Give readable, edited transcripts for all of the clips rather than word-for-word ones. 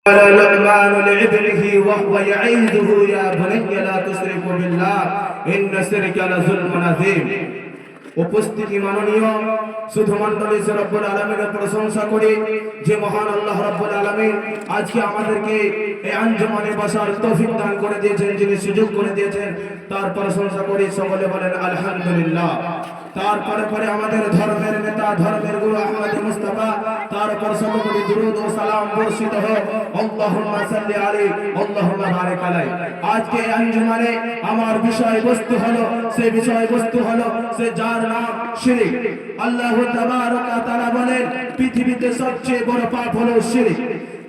قال لقمان لابنه وهو يعظه يا بني لا تشرك بالله إن الشرك لظلم عظيم। উপস্থিতি মাননীয় শুধু মণ্ডলী রব্বুল আলামিনের প্রশংসা করি যে মহান আল্লাহ রব্বুল আলামিন আজকে আমাদেরকে এই আঞ্জুমানে বসার তৌফিক দান করে দিয়েছেন, যিনি সুযোগ করে দিয়েছেন তার প্রশংসা করি। সকলে বলেন আলহামদুলিল্লাহ। তারপরে আমাদের ধর্মের নেতা, ধর্মের গুরু আহমদ মুস্তাফা, তার উপর সর্বোপরি দুরূদ ও সালাম বর্ষিত হোক। আল্লাহুম্মা সাল্লি আলাইহি আল্লাহুম্মা বারিক আলাইহি। আজকে আঞ্জুমানে আমার বিষয়বস্তু হলো, সেই বিষয়বস্তু হলো সে যার নাম শিরক। আল্লাহ তাবারক ওয়া তাআলা বলেন পৃথিবীতে সবচেয়ে বড় পাপ হলো শিরক।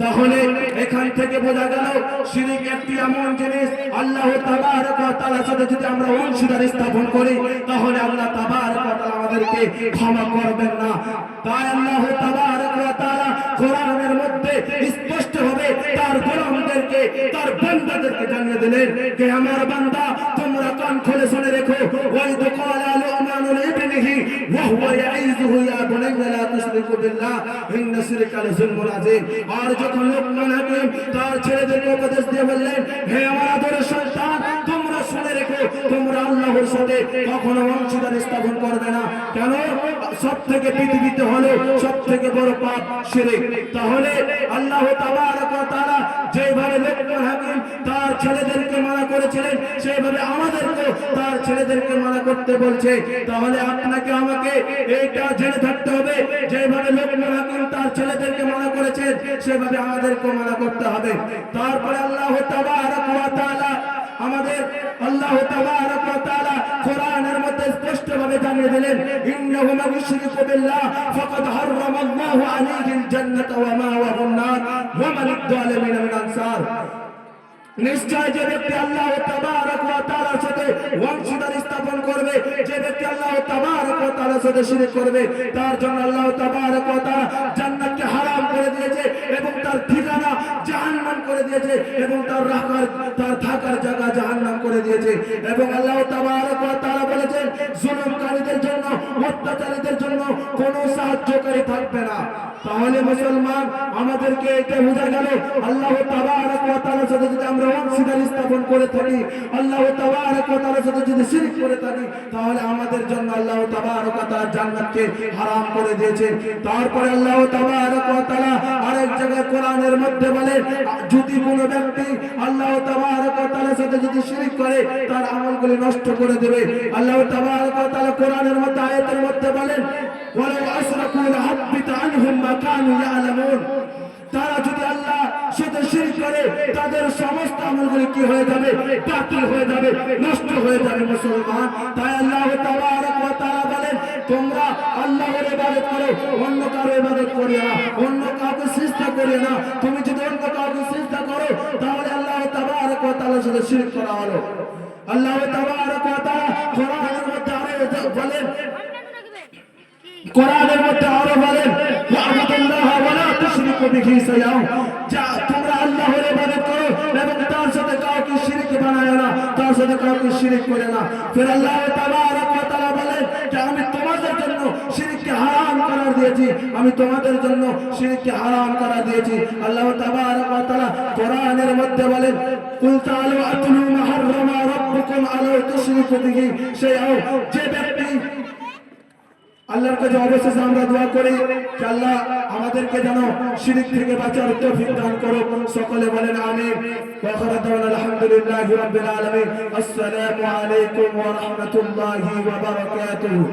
তাহলে এখান থেকে বোঝা গেল শিরক একটি এমন জিনিস, আল্লাহ তাবারক ওয়া তাআলার সাথে যদি আমরা অংশীদারি স্থাপন করি তাহলে আল্লাহ তাবারক ওয়া তাআলা আমাদেরকে ক্ষমা করবেন না। তাই আল্লাহ তাবারক ওয়া তাআলা কোরআনের মধ্যে স্পষ্ট ভাবে তার গোলামদেরকে, তার বান্দাদেরকে জানিয়ে দিলেন যে আমার বান্দা তোমরা কান খুলে শুনে রেখো। ওয়াইদ ক্বালা লুকমান লিবনিহি ওয়া হুয়া ইয়াইযুহু ইয়া বুনাইয়া লা তুশরিকু বিল্লাহ ইন্না শিরকা লাযুলমুন আযীম। আর যখন লুকমান হাকিম তার ছেলেদেরকে উপদেশ দিয়ে বললেন, হে আমার আদরের সন্তান, তোমরা শুনে রেখো তোমরা আল্লাহর সাথে কখনো অংশীদারি স্থাপন করবে না। কেন? সবথেকে পৃথিবীতে হলো সবথেকে বড় পাপ শিরক। তাহলে আল্লাহ তাবারক ওয়া তাআলা যেভাবে লুকমান হাকিম তার ছেলেদেরকে মানা করেছিলেন সেভাবে আমাদেরকে তার ছেলেদেরকে মানা করতে বলছে। তাহলে আপনাকে আমাকে এইটা জেনে থাকতে হবে, যেভাবে লুকমান হাকিম তার ছেলেদেরকে মানা করেছেন সেভাবে আমাদেরকে মানা করতে হবে। তারপরে আল্লাহ তাবারক ওয়া তাআলা আমাদের কোরআনের মধ্যে স্পষ্টভাবে জানিয়ে দিলেন, ইন্নাহু মান ইউশরিকু বিল্লাহ ফাকাদ হারামাল্লাহু আলাইহিল জান্নাতা ওয়া মাওয়াহুন নার ওয়া মান লিয-যালিমিনা মিন আনসার। নিশ্চয় যে ব্যক্তি আল্লাহ তাবারক ওয়া তাআলার সাথে অংশীদারি স্থাপন করবে, যে ব্যক্তি আল্লাহ তাবারক ওয়া তাআলার সাথে শিরক করবে, তার জন্য আল্লাহ তাবারক ওয়া তাআলা জান্নাতকে হারাম করে দিয়েছে এবং তার ঠিকানা জাহান্নাম করে দিয়েছে এবং তার থাকার জায়গা জাহান্নাম করে দিয়েছে। এবং আল্লাহ তাবারক ওয়া তাআলা বলেছেন জুলুমকারীদের জন্য, অত্যাচারীদের জন্য কোনো সাহায্যকারী থাকবে না। তাহলে মুসলমান আমাদেরকে এটা বোঝা গেল আল্লাহ তাবারক ওয়া তাআলার সাথে যদি আমরা অংশীদারি স্থাপন করে থাকি, আল্লাহ তাবারক ওয়া তাআলার সাথে যদি শিরক করে থাকি, তাহলে আমাদের জন্য আল্লাহ তাবারক ওয়া তাআলা জান্নাতকে হারাম করে দিয়েছেন। তারপরে আল্লাহ তাবারক ওয়া তাআলা আরেক জায়গায় কোরআনের মধ্যে বলেন যদি কোনো ব্যক্তি আল্লাহ তাবারক ওয়া তাআলার সাথে যদি শিরক করে তার আমলগুলি নষ্ট করে দেবে। আল্লাহ তাবারক ওয়া তাআলা কোরআনের মধ্যে আয়াতের মধ্যে বলেন ওয়ালাউ আশরাকু লাহাব্বিতা আনহুম মা কানু ইয়ালামুন। তারা যদি আল্লাহ সাথে শিরক করে তাদের সমস্ত আমলগুলি কি হয়ে যাবে? বাতিল হয়ে যাবে, নষ্ট হয়ে যাবে মুসলমান। তাই আল্লাহ তাবারক ওয়া তাআলা বলেন তোমরা আল্লাহর ইবাদত করো, অন্য কারো ইবাদত করিও না, অন্য কাউকে সিজদা করিও না। তুমি যদি অন্য কাউকে সিজদা করো তাহলে আল্লাহ তাবারক ওয়া তাআলার সাথে শিরক করা হলো। আল্লাহ তাবারক ওয়া তাআলা কোরআনের মধ্যে আরো বলেন, কোরআনের মধ্যে আরো বলেন ওয়া'বুদুল্লাহ ওয়া লা তুশরিকু বিহি শাইআ। যা তোমরা আল্লাহর ইবাদত করো এবং তার সাথে কাউকে শিরক বানায়ো না, তার সাথে কাউকে শিরক করে না। ফির আল্লাহ তাবারক ওয়া তাআলা বলেন যে আমি তোমাদের জন্য শিরককে হারাম করার দিয়েছি, আমি তোমাদের জন্য শিরককে হারাম করা দিয়েছি। আল্লাহ তাবারক ওয়া তাআলা কোরআনের মধ্যে বলেন কুল তাআলু আতলু মা হাররামা রাব্বুকুম আলা তুশরিকু বিহি শাইআ। যে ব্যক্তি আল্লাহর কাছে অবশেষে আমরা দোয়া করি যে আল্লাহ আমাদেরকে যেন শিরক থেকে বাঁচার তৌফিক দান করো। সকলে বলেন আমিন। ওয়া আখিরু দাওয়ানা আলহামদুলিল্লাহি রাব্বিল আলামিন। আসসালামু আলাইকুম ওয়া রাহমাতুল্লাহি ওয়া বারাকাতুহু।